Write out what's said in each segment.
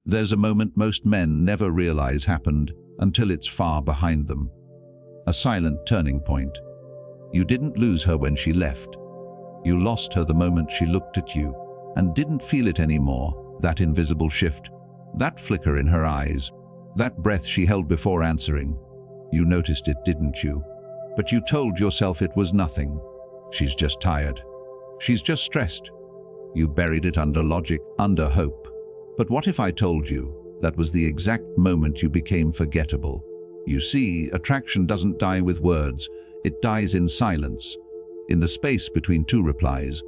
There's a moment most men never realize happened until it's far behind them. A silent turning point. You didn't lose her when she left. You lost her the moment she looked at you and didn't feel it anymore, that invisible shift, that flicker in her eyes, that breath she held before answering. You noticed it, didn't you? But you told yourself it was nothing. She's just tired. She's just stressed. You buried it under logic, under hope. But what if I told you that was the exact moment you became forgettable? You see, attraction doesn't die with words. It dies in silence, in the space between two replies,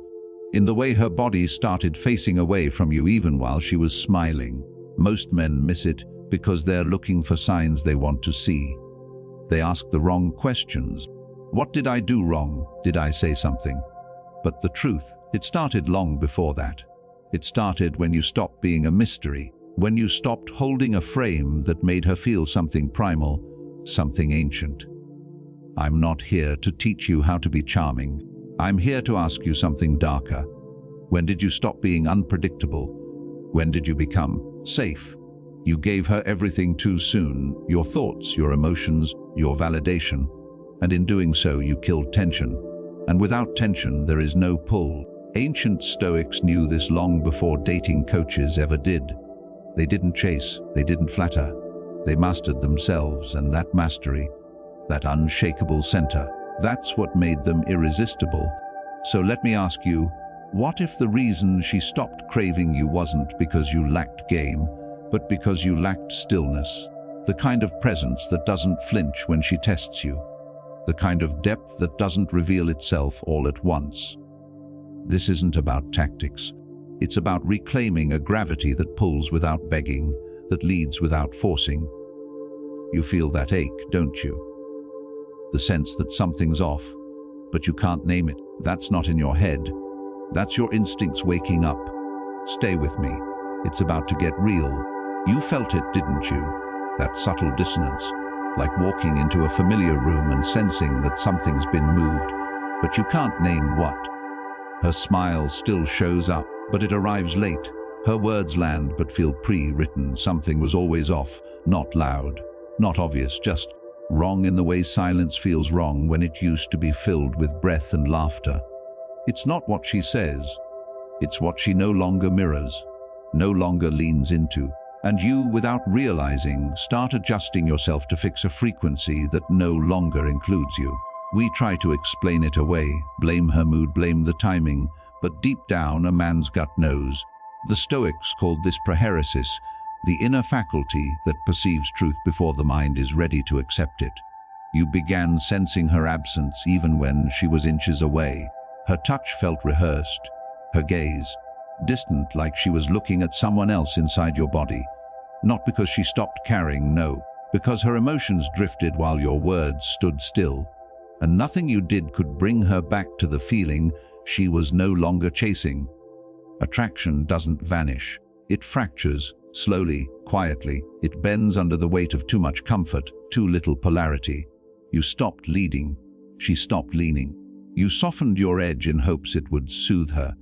in the way her body started facing away from you even while she was smiling. Most men miss it because they're looking for signs they want to see. They ask the wrong questions. What did I do wrong? Did I say something? But the truth, it started long before that. It started when you stopped being a mystery, when you stopped holding a frame that made her feel something primal, something ancient. I'm not here to teach you how to be charming. I'm here to ask you something darker. When did you stop being unpredictable? When did you become safe? You gave her everything too soon, your thoughts, your emotions, your validation, and in doing so you killed tension. And without tension there is no pull. Ancient Stoics knew this long before dating coaches ever did. They didn't chase, they didn't flatter. They mastered themselves, and that mastery, that unshakable center, that's what made them irresistible. So let me ask you, what if the reason she stopped craving you wasn't because you lacked game, but because you lacked stillness? The kind of presence that doesn't flinch when she tests you. The kind of depth that doesn't reveal itself all at once. This isn't about tactics. It's about reclaiming a gravity that pulls without begging, that leads without forcing. You feel that ache, don't you? The sense that something's off, but you can't name it. That's not in your head. That's your instincts waking up. Stay with me. It's about to get real. You felt it, didn't you? That subtle dissonance, like walking into a familiar room and sensing that something's been moved, but you can't name what. Her smile still shows up, but it arrives late. Her words land but feel pre-written. Something was always off, not loud, not obvious, just wrong in the way silence feels wrong when it used to be filled with breath and laughter. It's not what she says, it's what she no longer mirrors, no longer leans into. And you, without realizing, start adjusting yourself to fix a frequency that no longer includes you. We try to explain it away, blame her mood, blame the timing, but deep down a man's gut knows. The Stoics called this proheresis, the inner faculty that perceives truth before the mind is ready to accept it. You began sensing her absence even when she was inches away. Her touch felt rehearsed, her gaze distant, like she was looking at someone else inside your body. Not because she stopped caring, no, because her emotions drifted while your words stood still. And nothing you did could bring her back to the feeling she was no longer chasing. Attraction doesn't vanish. It fractures, slowly, quietly. It bends under the weight of too much comfort, too little polarity. You stopped leading. She stopped leaning. You softened your edge in hopes it would soothe her.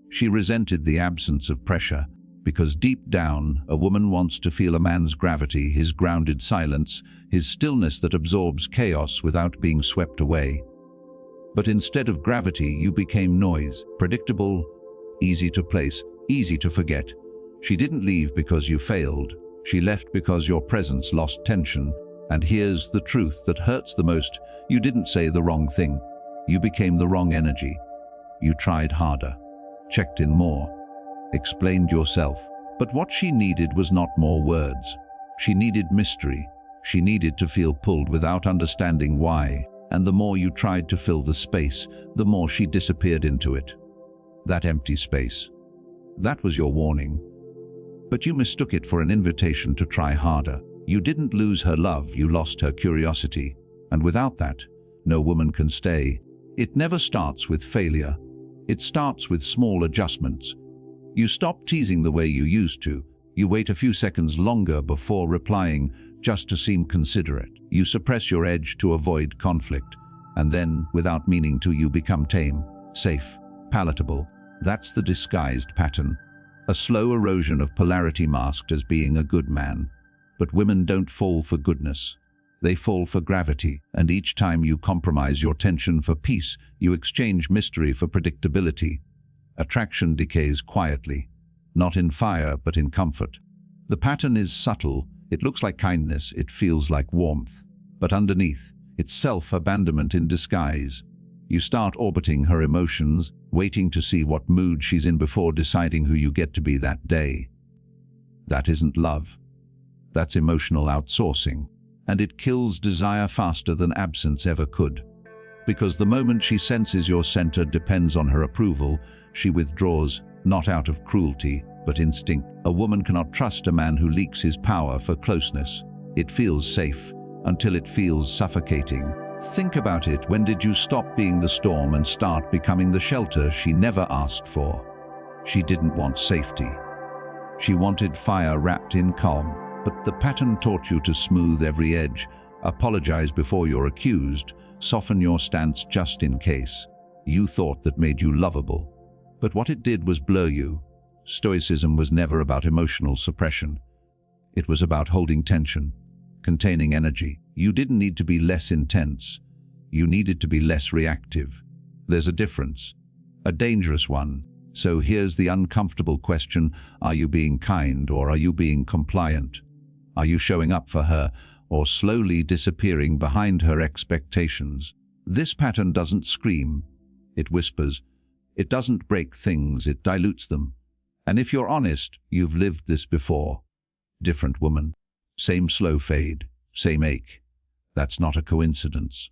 She resented the absence of pressure, because deep down, a woman wants to feel a man's gravity, his grounded silence, his stillness that absorbs chaos without being swept away. But instead of gravity, you became noise, predictable, easy to place, easy to forget. She didn't leave because you failed. She left because your presence lost tension. And here's the truth that hurts the most. You didn't say the wrong thing. You became the wrong energy. You tried harder, checked in more, explained yourself. But what she needed was not more words. She needed mystery. She needed to feel pulled without understanding why. And the more you tried to fill the space, the more she disappeared into it. That empty space. That was your warning. But you mistook it for an invitation to try harder. You didn't lose her love, you lost her curiosity. And without that, no woman can stay. It never starts with failure. It starts with small adjustments. You stop teasing the way you used to. You wait a few seconds longer before replying, just to seem considerate. You suppress your edge to avoid conflict. And then, without meaning to, you become tame, safe, palatable. That's the disguised pattern. A slow erosion of polarity masked as being a good man. But women don't fall for goodness. They fall for gravity, and each time you compromise your tension for peace, you exchange mystery for predictability. Attraction decays quietly, not in fire but in comfort. The pattern is subtle. It looks like kindness, it feels like warmth. But underneath, it's self-abandonment in disguise. You start orbiting her emotions, waiting to see what mood she's in before deciding who you get to be that day. That isn't love. That's emotional outsourcing. And it kills desire faster than absence ever could. Because the moment she senses your center depends on her approval, she withdraws, not out of cruelty, but instinct. A woman cannot trust a man who leaks his power for closeness. It feels safe, until it feels suffocating. Think about it. When did you stop being the storm and start becoming the shelter she never asked for? She didn't want safety. She wanted fire wrapped in calm. But the pattern taught you to smooth every edge, apologize before you're accused, soften your stance just in case. You thought that made you lovable. But what it did was blur you. Stoicism was never about emotional suppression. It was about holding tension, containing energy. You didn't need to be less intense. You needed to be less reactive. There's a difference, a dangerous one. So here's the uncomfortable question: are you being kind or are you being compliant? Are you showing up for her or slowly disappearing behind her expectations? This pattern doesn't scream. It whispers. It doesn't break things, it dilutes them. And if you're honest, you've lived this before. Different woman. Same slow fade. Same ache. That's not a coincidence.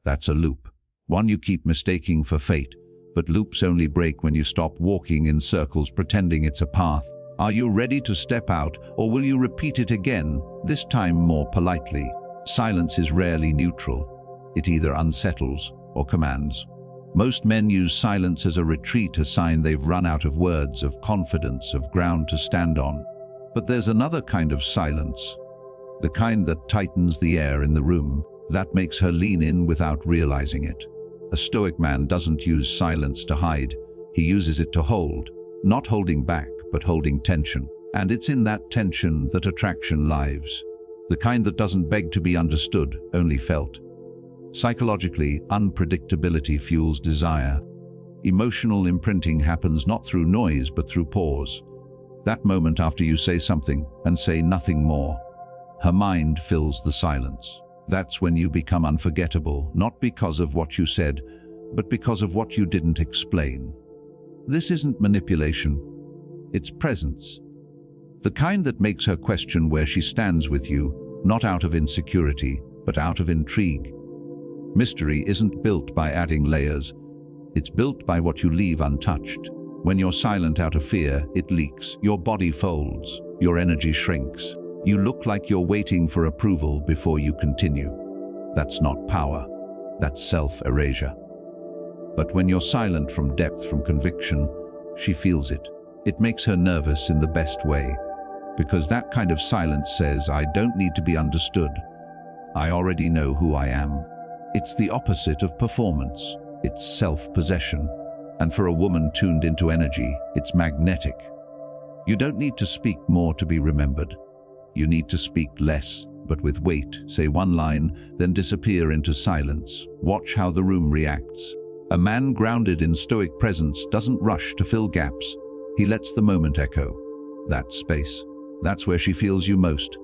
That's a loop. One you keep mistaking for fate. But loops only break when you stop walking in circles pretending it's a path. Are you ready to step out, or will you repeat it again, this time more politely? Silence is rarely neutral. It either unsettles or commands. Most men use silence as a retreat, a sign they've run out of words, of confidence, of ground to stand on. But there's another kind of silence. The kind that tightens the air in the room, that makes her lean in without realizing it. A stoic man doesn't use silence to hide. He uses it to hold, not holding back, but holding tension. And it's in that tension that attraction lives. The kind that doesn't beg to be understood, only felt. Psychologically, unpredictability fuels desire. Emotional imprinting happens not through noise, but through pause. That moment after you say something and say nothing more. Her mind fills the silence. That's when you become unforgettable, not because of what you said, but because of what you didn't explain. This isn't manipulation. It's presence. The kind that makes her question where she stands with you, not out of insecurity, but out of intrigue. Mystery isn't built by adding layers. It's built by what you leave untouched. When you're silent out of fear, it leaks. Your body folds. Your energy shrinks. You look like you're waiting for approval before you continue. That's not power. That's self-erasure. But when you're silent from depth, from conviction, she feels it. It makes her nervous in the best way. Because that kind of silence says, I don't need to be understood. I already know who I am. It's the opposite of performance. It's self-possession. And for a woman tuned into energy, it's magnetic. You don't need to speak more to be remembered. You need to speak less, but with weight. Say one line, then disappear into silence. Watch how the room reacts. A man grounded in stoic presence doesn't rush to fill gaps. He lets the moment echo. That space. That's where she feels you most.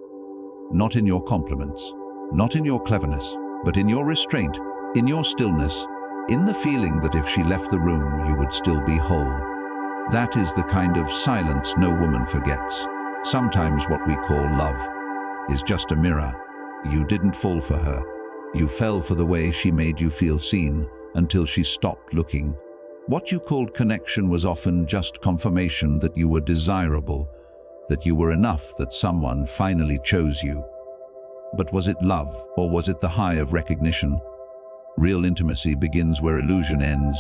Not in your compliments, not in your cleverness, but in your restraint, in your stillness, in the feeling that if she left the room, you would still be whole. That is the kind of silence no woman forgets. Sometimes what we call love is just a mirror. You didn't fall for her. You fell for the way she made you feel seen until she stopped looking. What you called connection was often just confirmation that you were desirable, that you were enough, that someone finally chose you. But was it love, or was it the high of recognition? Real intimacy begins where illusion ends,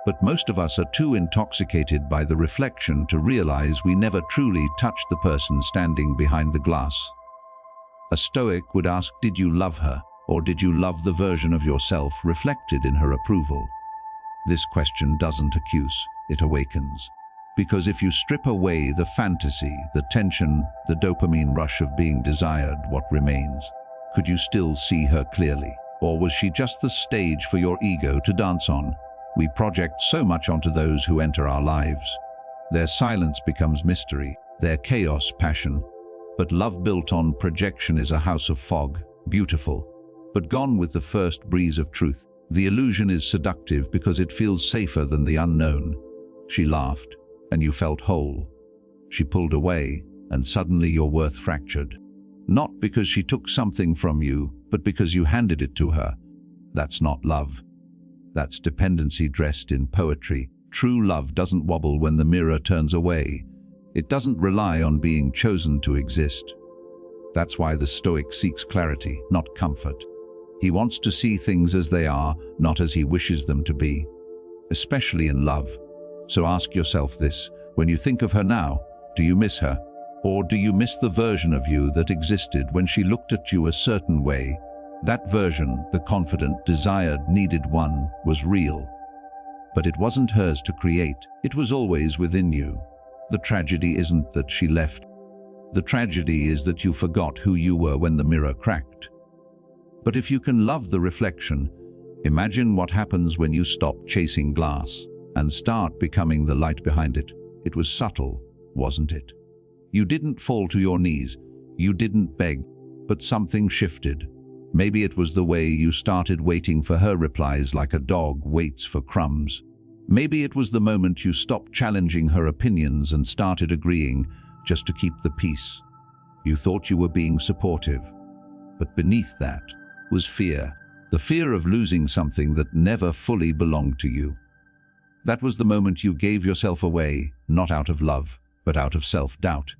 but most of us are too intoxicated by the reflection to realize we never truly touched the person standing behind the glass. A Stoic would ask, did you love her, or did you love the version of yourself reflected in her approval? This question doesn't accuse, it awakens. Because if you strip away the fantasy, the tension, the dopamine rush of being desired, what remains? Could you still see her clearly? Or was she just the stage for your ego to dance on? We project so much onto those who enter our lives. Their silence becomes mystery, their chaos passion. But love built on projection is a house of fog, beautiful, but gone with the first breeze of truth. The illusion is seductive because it feels safer than the unknown. She laughed, and you felt whole. She pulled away, and suddenly your worth fractured. Not because she took something from you, but because you handed it to her. That's not love. That's dependency dressed in poetry. True love doesn't wobble when the mirror turns away. It doesn't rely on being chosen to exist. That's why the Stoic seeks clarity, not comfort. He wants to see things as they are, not as he wishes them to be, especially in love. So ask yourself this: when you think of her now, do you miss her? Or do you miss the version of you that existed when she looked at you a certain way? That version, the confident, desired, needed one, was real. But it wasn't hers to create. It was always within you. The tragedy isn't that she left. The tragedy is that you forgot who you were when the mirror cracked. But if you can love the reflection, imagine what happens when you stop chasing glass and start becoming the light behind it. It was subtle, wasn't it? You didn't fall to your knees, you didn't beg, but something shifted. Maybe it was the way you started waiting for her replies like a dog waits for crumbs. Maybe it was the moment you stopped challenging her opinions and started agreeing just to keep the peace. You thought you were being supportive, but beneath that was fear. The fear of losing something that never fully belonged to you. That was the moment you gave yourself away, not out of love, but out of self-doubt.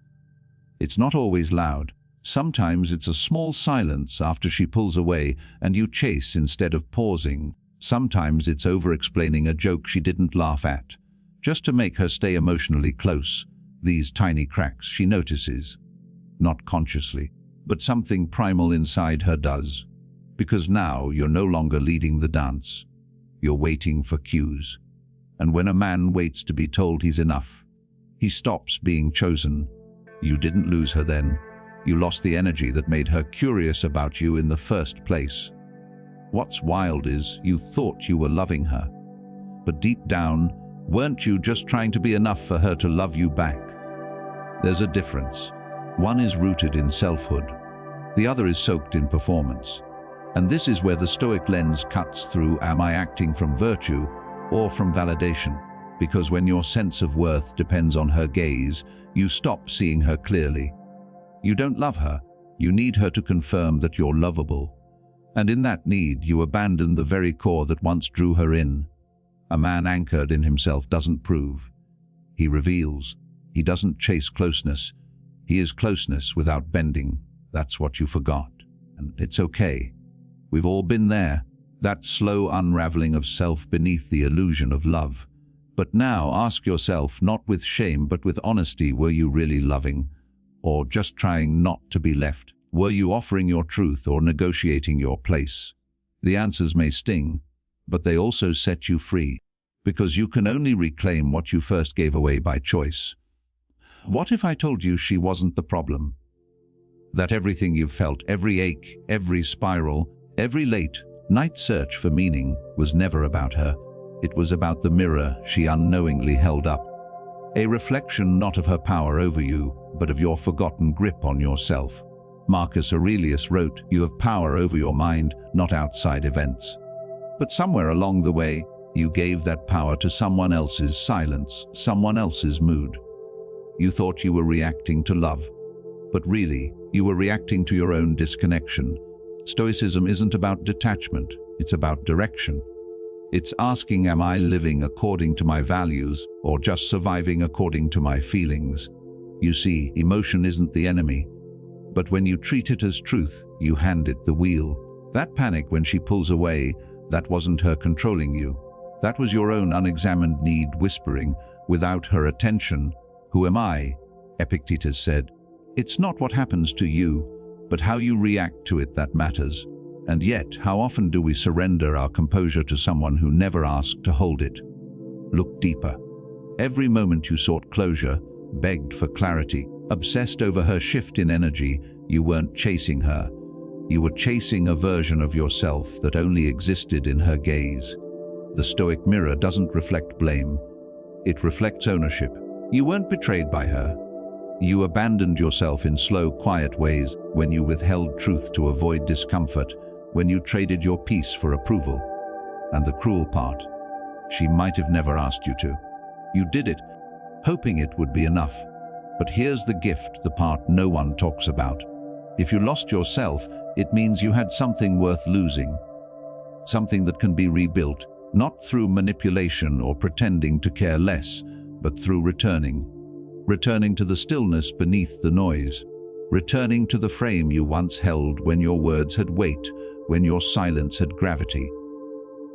It's not always loud. Sometimes it's a small silence after she pulls away and you chase instead of pausing. Sometimes it's over-explaining a joke she didn't laugh at, just to make her stay emotionally close. These tiny cracks she notices, not consciously, but something primal inside her does. Because now you're no longer leading the dance. You're waiting for cues. And when a man waits to be told he's enough, he stops being chosen. You didn't lose her then. You lost the energy that made her curious about you in the first place. What's wild is you thought you were loving her. But deep down, weren't you just trying to be enough for her to love you back? There's a difference. One is rooted in selfhood. The other is soaked in performance. And this is where the Stoic lens cuts through. Am I acting from virtue or from validation? Because when your sense of worth depends on her gaze, you stop seeing her clearly. You don't love her. You need her to confirm that you're lovable. And in that need, you abandon the very core that once drew her in. A man anchored in himself doesn't prove. He reveals. He doesn't chase closeness. He is closeness without bending. That's what you forgot. And it's okay. We've all been there. That slow unraveling of self beneath the illusion of love. But now ask yourself, not with shame but with honesty, were you really loving? Or just trying not to be left? Were you offering your truth or negotiating your place? The answers may sting, but they also set you free, because you can only reclaim what you first gave away by choice. What if I told you she wasn't the problem? That everything you've felt, every ache, every spiral, every late night search for meaning was never about her. It was about the mirror she unknowingly held up. A reflection not of her power over you, but of your forgotten grip on yourself. Marcus Aurelius wrote, "You have power over your mind, not outside events." But somewhere along the way, you gave that power to someone else's silence, someone else's mood. You thought you were reacting to love, but really, you were reacting to your own disconnection. Stoicism isn't about detachment, it's about direction. It's asking, am I living according to my values or just surviving according to my feelings? You see, emotion isn't the enemy, but when you treat it as truth, you hand it the wheel. That panic when she pulls away, that wasn't her controlling you. That was your own unexamined need whispering, without her attention, "Who am I?" Epictetus said. It's not what happens to you, but how you react to it that matters. And yet, how often do we surrender our composure to someone who never asked to hold it? Look deeper. Every moment you sought closure, begged for clarity, obsessed over her shift in energy, you weren't chasing her. You were chasing a version of yourself that only existed in her gaze. The Stoic mirror doesn't reflect blame. It reflects ownership. You weren't betrayed by her. You abandoned yourself in slow, quiet ways when you withheld truth to avoid discomfort, when you traded your peace for approval. And the cruel part, she might have never asked you to. You did it, hoping it would be enough. But here's the gift, the part no one talks about. If you lost yourself, it means you had something worth losing. Something that can be rebuilt, not through manipulation or pretending to care less, but through returning. Returning to the stillness beneath the noise. Returning to the frame you once held when your words had weight, when your silence had gravity.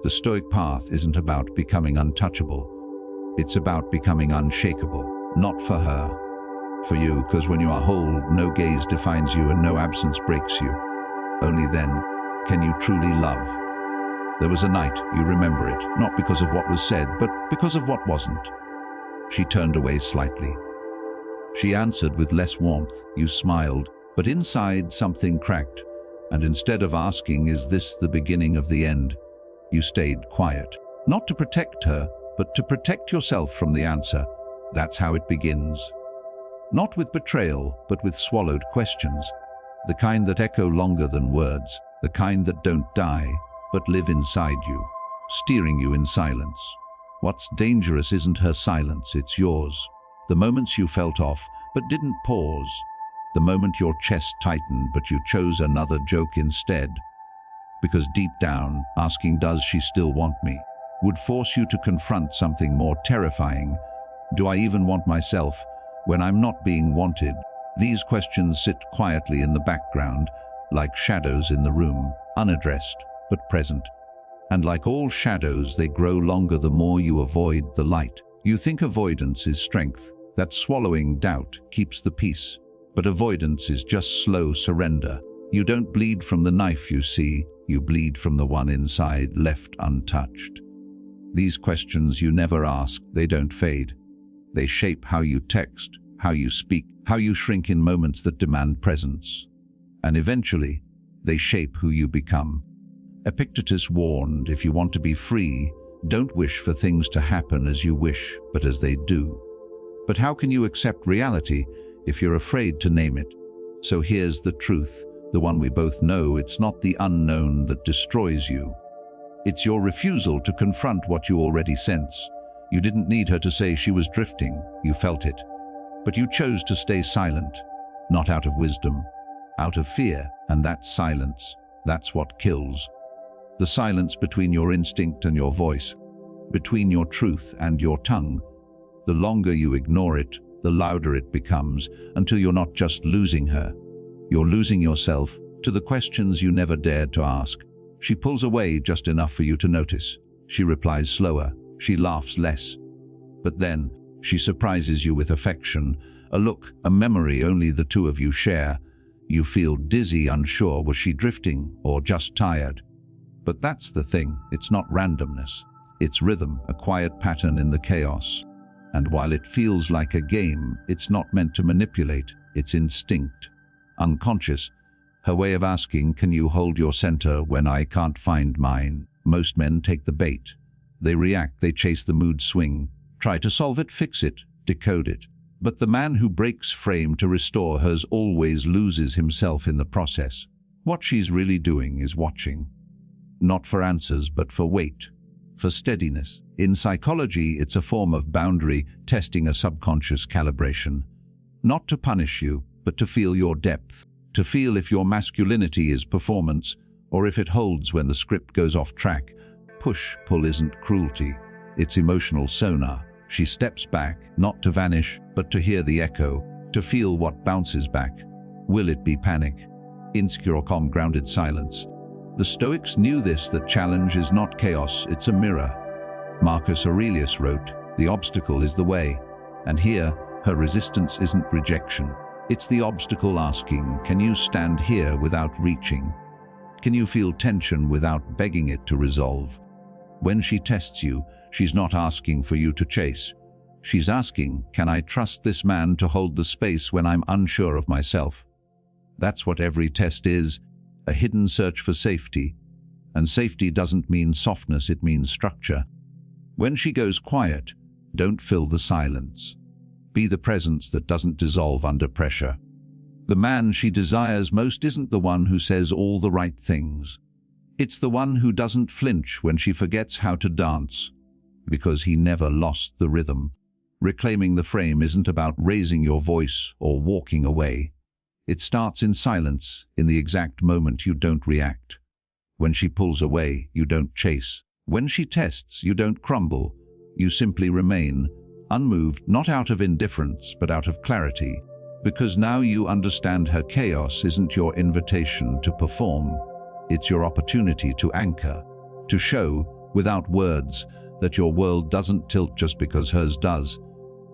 The Stoic path isn't about becoming untouchable. It's about becoming unshakable, not for her. For you, because when you are whole, no gaze defines you and no absence breaks you. Only then can you truly love. There was a night, you remember it, not because of what was said, but because of what wasn't. She turned away slightly. She answered with less warmth. You smiled, but inside something cracked, and instead of asking, "Is this the beginning of the end?" you stayed quiet. Not to protect her, but to protect yourself from the answer. That's how it begins. Not with betrayal, but with swallowed questions. The kind that echo longer than words, the kind that don't die, but live inside you, steering you in silence. What's dangerous isn't her silence, it's yours. The moments you felt off, but didn't pause. The moment your chest tightened, but you chose another joke instead. Because deep down, asking, "Does she still want me?" would force you to confront something more terrifying. Do I even want myself when I'm not being wanted? These questions sit quietly in the background, like shadows in the room, unaddressed, but present. And like all shadows, they grow longer the more you avoid the light. You think avoidance is strength, that swallowing doubt keeps the peace. But avoidance is just slow surrender. You don't bleed from the knife you see, you bleed from the one inside, left untouched. These questions you never ask, they don't fade. They shape how you text, how you speak, how you shrink in moments that demand presence. And eventually, they shape who you become. Epictetus warned, if you want to be free, don't wish for things to happen as you wish, but as they do. But how can you accept reality if you're afraid to name it? So here's the truth, the one we both know. It's not the unknown that destroys you. It's your refusal to confront what you already sense. You didn't need her to say she was drifting, you felt it. But you chose to stay silent, not out of wisdom, out of fear, and that silence, that's what kills. The silence between your instinct and your voice, between your truth and your tongue. The longer you ignore it, the louder it becomes, until you're not just losing her. You're losing yourself to the questions you never dared to ask. She pulls away just enough for you to notice. She replies slower. She laughs less. But then, she surprises you with affection, a look, a memory only the two of you share. You feel dizzy, unsure, was she drifting or just tired? But that's the thing, it's not randomness. It's rhythm, a quiet pattern in the chaos. And while it feels like a game, it's not meant to manipulate, it's instinct. Unconscious, her way of asking, "Can you hold your center when I can't find mine?" Most men take the bait. They react, they chase the mood swing, try to solve it, fix it, decode it. But the man who breaks frame to restore hers always loses himself in the process. What she's really doing is watching. Not for answers, but for weight, for steadiness. In psychology, it's a form of boundary, testing a subconscious calibration. Not to punish you, but to feel your depth, to feel if your masculinity is performance, or if it holds when the script goes off track. Push-pull isn't cruelty, it's emotional sonar. She steps back, not to vanish, but to hear the echo, to feel what bounces back. Will it be panic? Insecure or calm, grounded silence? The Stoics knew this, that challenge is not chaos, it's a mirror. Marcus Aurelius wrote, "The obstacle is the way." And here, her resistance isn't rejection. It's the obstacle asking, can you stand here without reaching? Can you feel tension without begging it to resolve? When she tests you, she's not asking for you to chase. She's asking, can I trust this man to hold the space when I'm unsure of myself? That's what every test is, a hidden search for safety. And safety doesn't mean softness, it means structure. When she goes quiet, don't fill the silence. Be the presence that doesn't dissolve under pressure. The man she desires most isn't the one who says all the right things. It's the one who doesn't flinch when she forgets how to dance, because he never lost the rhythm. Reclaiming the frame isn't about raising your voice or walking away. It starts in silence, in the exact moment you don't react. When she pulls away, you don't chase. When she tests, you don't crumble. You simply remain, unmoved, not out of indifference, but out of clarity. Because now you understand her chaos isn't your invitation to perform. It's your opportunity to anchor, to show, without words, that your world doesn't tilt just because hers does.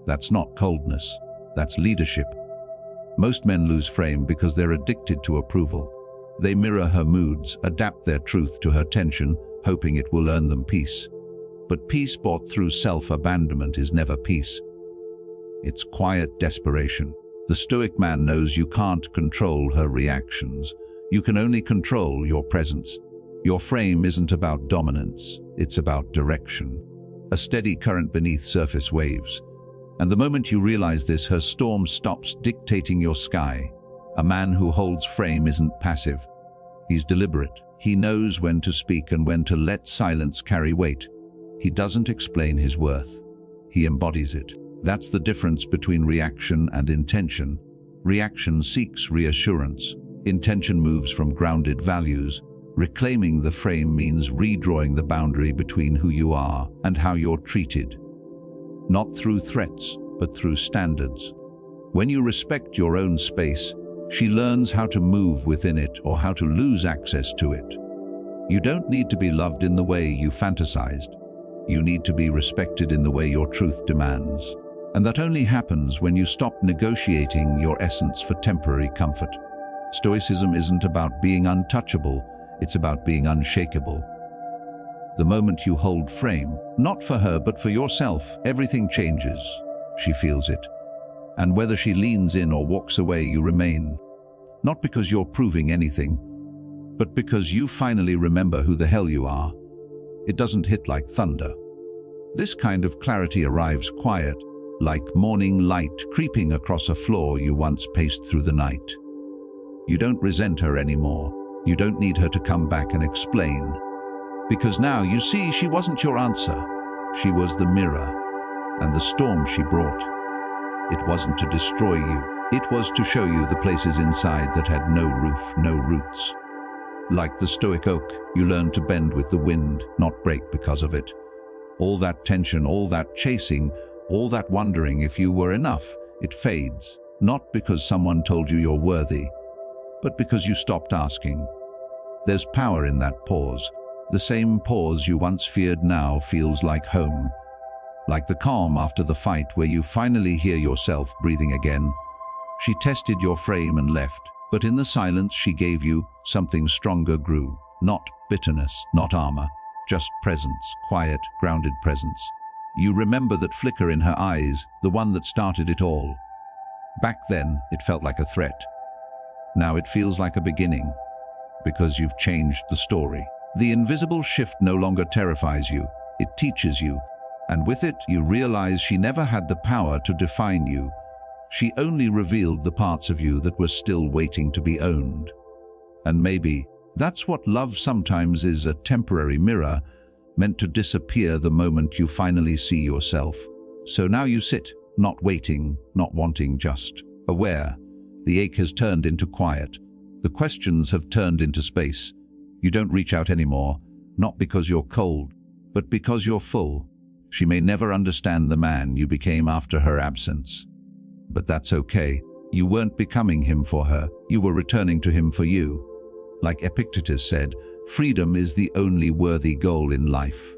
That's not coldness, that's leadership. Most men lose frame because they're addicted to approval. They mirror her moods, adapt their truth to her tension, hoping it will earn them peace. But peace bought through self-abandonment is never peace. It's quiet desperation. The Stoic man knows you can't control her reactions. You can only control your presence. Your frame isn't about dominance, it's about direction. A steady current beneath surface waves. And the moment you realize this, her storm stops dictating your sky. A man who holds frame isn't passive. He's deliberate. He knows when to speak and when to let silence carry weight. He doesn't explain his worth. He embodies it. That's the difference between reaction and intention. Reaction seeks reassurance. Intention moves from grounded values. Reclaiming the frame means redrawing the boundary between who you are and how you're treated. Not through threats, but through standards. When you respect your own space, she learns how to move within it or how to lose access to it. You don't need to be loved in the way you fantasized. You need to be respected in the way your truth demands. And that only happens when you stop negotiating your essence for temporary comfort. Stoicism isn't about being untouchable, it's about being unshakable. The moment you hold frame, not for her but for yourself, everything changes. She feels it. And whether she leans in or walks away, you remain. Not because you're proving anything, but because you finally remember who the hell you are. It doesn't hit like thunder. This kind of clarity arrives quiet, like morning light creeping across a floor you once paced through the night. You don't resent her anymore. You don't need her to come back and explain. Because now you see she wasn't your answer. She was the mirror, and the storm she brought. It wasn't to destroy you. It was to show you the places inside that had no roof, no roots. Like the Stoic oak, you learn to bend with the wind, not break because of it. All that tension, all that chasing, all that wondering if you were enough, it fades. Not because someone told you you're worthy, but because you stopped asking. There's power in that pause. The same pause you once feared now feels like home. Like the calm after the fight where you finally hear yourself breathing again. She tested your frame and left, but in the silence she gave you, something stronger grew. Not bitterness, not armor, just presence, quiet, grounded presence. You remember that flicker in her eyes, the one that started it all. Back then, it felt like a threat. Now it feels like a beginning, because you've changed the story. The invisible shift no longer terrifies you, it teaches you, and with it you realize she never had the power to define you. She only revealed the parts of you that were still waiting to be owned. And maybe that's what love sometimes is, a temporary mirror, meant to disappear the moment you finally see yourself. So now you sit, not waiting, not wanting, just aware. The ache has turned into quiet. The questions have turned into space. You don't reach out anymore, not because you're cold, but because you're full. She may never understand the man you became after her absence. But that's okay. You weren't becoming him for her. You were returning to him for you. Like Epictetus said, freedom is the only worthy goal in life.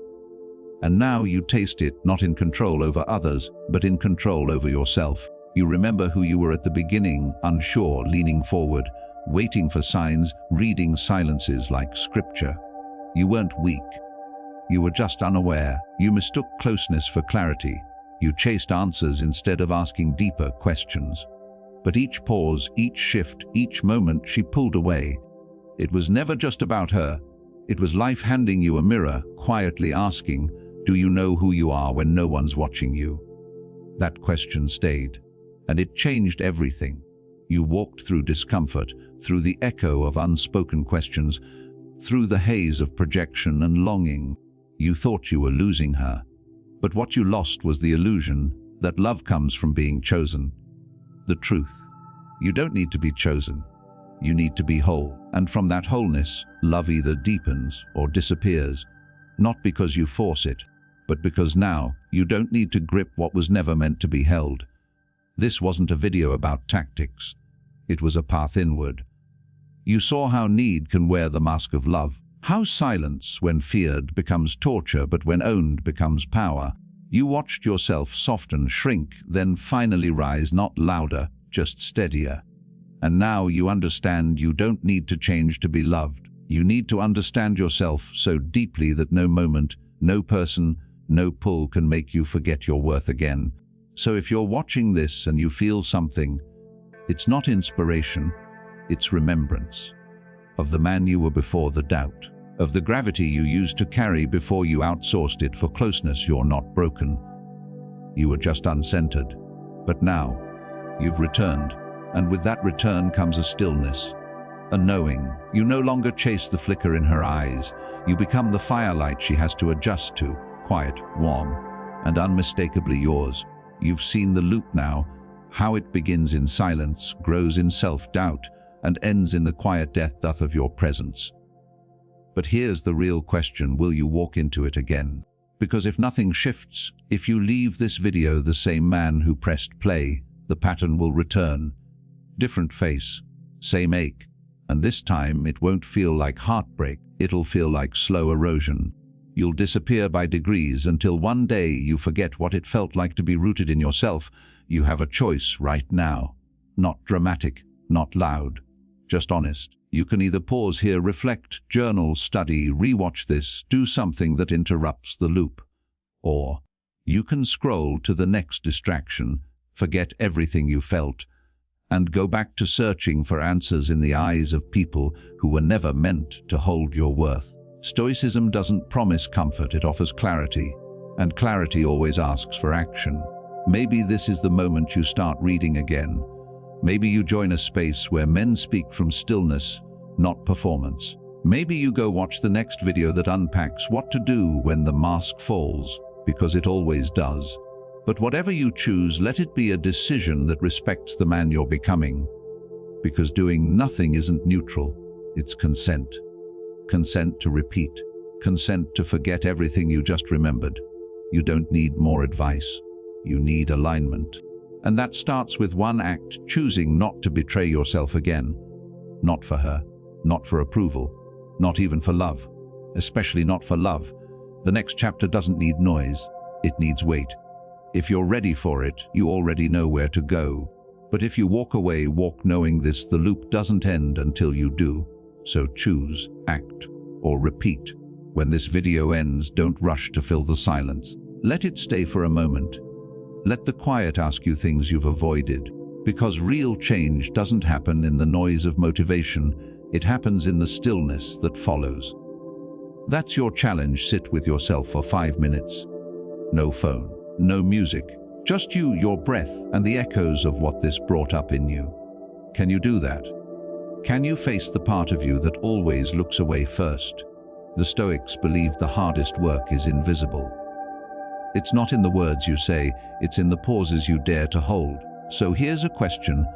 And now you taste it, not in control over others, but in control over yourself. You remember who you were at the beginning, unsure, leaning forward, waiting for signs, reading silences like scripture. You weren't weak. You were just unaware. You mistook closeness for clarity. You chased answers instead of asking deeper questions. But each pause, each shift, each moment she pulled away. It was never just about her. It was life handing you a mirror, quietly asking, do you know who you are when no one's watching you? That question stayed, and it changed everything. You walked through discomfort, through the echo of unspoken questions, through the haze of projection and longing. You thought you were losing her. But what you lost was the illusion that love comes from being chosen. The truth. You don't need to be chosen. You need to be whole. And from that wholeness, love either deepens or disappears. Not because you force it, but because now you don't need to grip what was never meant to be held. This wasn't a video about tactics. It was a path inward. You saw how need can wear the mask of love. How silence, when feared, becomes torture, but when owned becomes power. You watched yourself soften, shrink, then finally rise, not louder, just steadier. And now you understand you don't need to change to be loved. You need to understand yourself so deeply that no moment, no person, no pull can make you forget your worth again. So if you're watching this and you feel something, it's not inspiration, it's remembrance. Of the man you were before the doubt, of the gravity you used to carry before you outsourced it for closeness. You're not broken. You were just uncentered. But now, you've returned, and with that return comes a stillness, a knowing. You no longer chase the flicker in her eyes. You become the firelight she has to adjust to, quiet, warm, and unmistakably yours. You've seen the loop now, how it begins in silence, grows in self-doubt, and ends in the quiet death of your presence. But here's the real question, will you walk into it again? Because if nothing shifts, if you leave this video the same man who pressed play, the pattern will return. Different face, same ache, and this time it won't feel like heartbreak, it'll feel like slow erosion. You'll disappear by degrees until one day you forget what it felt like to be rooted in yourself. You have a choice right now. Not dramatic, not loud, just honest. You can either pause here, reflect, journal, study, rewatch this, do something that interrupts the loop. Or you can scroll to the next distraction, forget everything you felt, and go back to searching for answers in the eyes of people who were never meant to hold your worth. Stoicism doesn't promise comfort, it offers clarity, and clarity always asks for action. Maybe this is the moment you start reading again. Maybe you join a space where men speak from stillness, not performance. Maybe you go watch the next video that unpacks what to do when the mask falls, because it always does. But whatever you choose, let it be a decision that respects the man you're becoming. Because doing nothing isn't neutral, it's consent. Consent to repeat. Consent to forget everything you just remembered. You don't need more advice. You need alignment. And that starts with one act, choosing not to betray yourself again. Not for her, not for approval, not even for love. Especially not for love. The next chapter doesn't need noise, it needs weight. If you're ready for it, you already know where to go. But if you walk away, walk knowing this, the loop doesn't end until you do. So choose, act, or repeat. When this video ends, don't rush to fill the silence. Let it stay for a moment. Let the quiet ask you things you've avoided. Because real change doesn't happen in the noise of motivation, it happens in the stillness that follows. That's your challenge. Sit with yourself for 5 minutes. No phone, no music, just you, your breath, and the echoes of what this brought up in you. Can you do that? Can you face the part of you that always looks away first? The Stoics believed the hardest work is invisible. It's not in the words you say, it's in the pauses you dare to hold. So here's a question.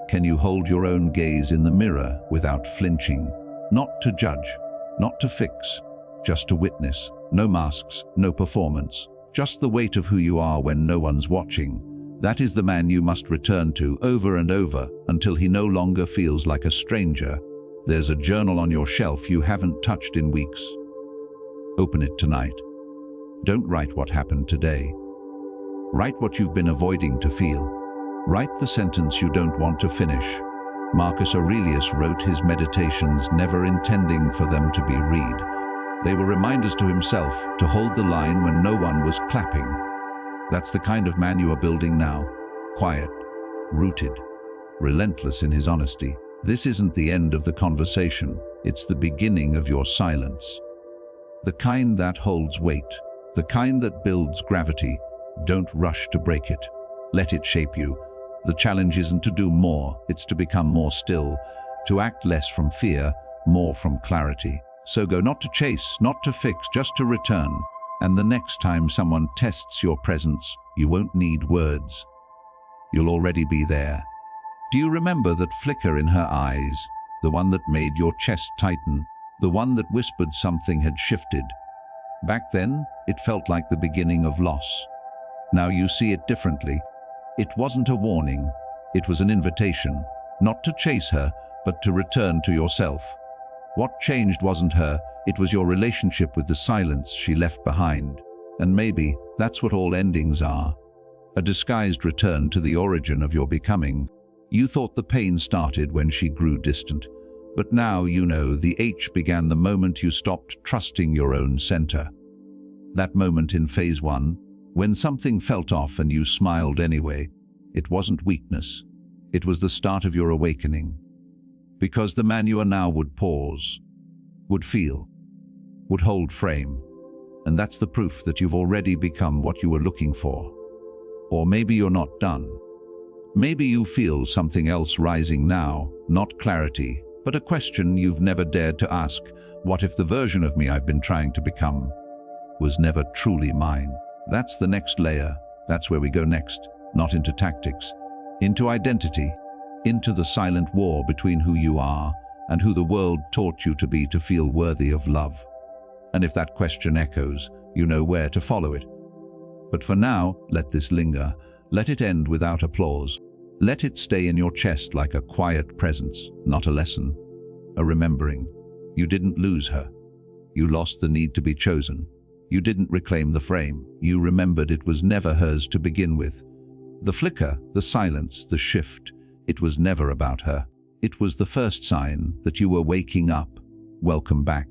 Can you hold your own gaze in the mirror without flinching? Not to judge, not to fix, just to witness. No masks, no performance. Just the weight of who you are when no one's watching. That is the man you must return to over and over until he no longer feels like a stranger. There's a journal on your shelf you haven't touched in weeks. Open it tonight. Don't write what happened today. Write what you've been avoiding to feel. Write the sentence you don't want to finish. Marcus Aurelius wrote his meditations never intending for them to be read. They were reminders to himself to hold the line when no one was clapping. That's the kind of man you are building now. Quiet, rooted, relentless in his honesty. This isn't the end of the conversation. It's the beginning of your silence. The kind that holds weight, the kind that builds gravity. Don't rush to break it. Let it shape you. The challenge isn't to do more, it's to become more still, to act less from fear, more from clarity. So go not to chase, not to fix, just to return. And the next time someone tests your presence, you won't need words. You'll already be there. Do you remember that flicker in her eyes, the one that made your chest tighten, the one that whispered something had shifted? Back then, it felt like the beginning of loss. Now you see it differently. It wasn't a warning, it was an invitation, not to chase her, but to return to yourself. What changed wasn't her, it was your relationship with the silence she left behind. And maybe that's what all endings are. A disguised return to the origin of your becoming. You thought the pain started when she grew distant, but now you know the H began the moment you stopped trusting your own center. That moment in phase 1, when something felt off and you smiled anyway, it wasn't weakness. It was the start of your awakening. Because the man you are now would pause, would feel, would hold frame. And that's the proof that you've already become what you were looking for. Or maybe you're not done. Maybe you feel something else rising now, not clarity, but a question you've never dared to ask. What if the version of me I've been trying to become was never truly mine? That's the next layer. That's where we go next. Not into tactics, into identity, into the silent war between who you are and who the world taught you to be to feel worthy of love. And if that question echoes, you know where to follow it. But for now, let this linger. Let it end without applause. Let it stay in your chest like a quiet presence, not a lesson, a remembering. You didn't lose her. You lost the need to be chosen. You didn't reclaim the frame. You remembered it was never hers to begin with. The flicker, the silence, the shift, it was never about her. It was the first sign that you were waking up. Welcome back.